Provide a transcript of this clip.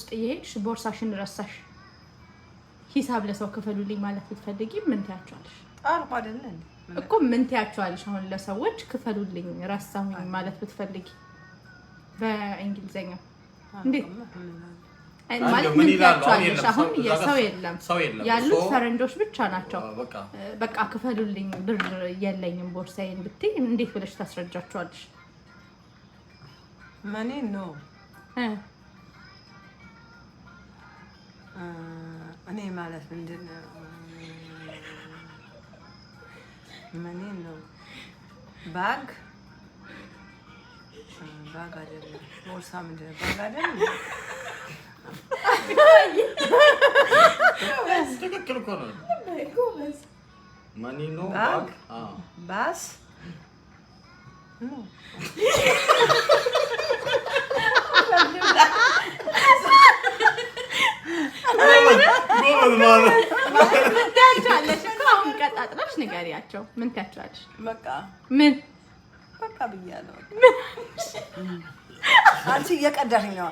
ውስጥ እየሄድሽ ቦርሳሽን ረሳሽ ሂሳብ ለሰው ክፈሉልኝ ማለት ብትፈልጊ ምን ትያቸዋለሽ? አርባ አይደለም እኮ ምን ትያቸዋለሽ? አሁን ለሰዎች ክፈሉልኝ ረሳሁኝ ማለት ብትፈልጊ በእንግሊዘኛ እንዴ ማለት ምን ትያቸዋለሽ? አሁን የሰው የለም ያሉት ፈረንጆች ብቻ ናቸው። በቃ ክፈሉልኝ ብር የለኝም ቦርሳዬን ብትይ እንዴት ብለሽ ታስረጃቸዋለሽ? ማኔ ነው እኔ ማለት ምንድነው ማኔ ነው ባግ አይደለም ቦርሳ ምንድነው ባግ አይደለም ትክክል እኮ ነው ማኔ ነው ባስ ኖ ምን ታያቸዋለሽ? አሁን ቀጣጥለሽ ንገሪያቸው። ምን ታያቸዋለሽ? በቃ ምን በቃ ብያለሁ። አንቺ እየቀዳሽኝ ነው።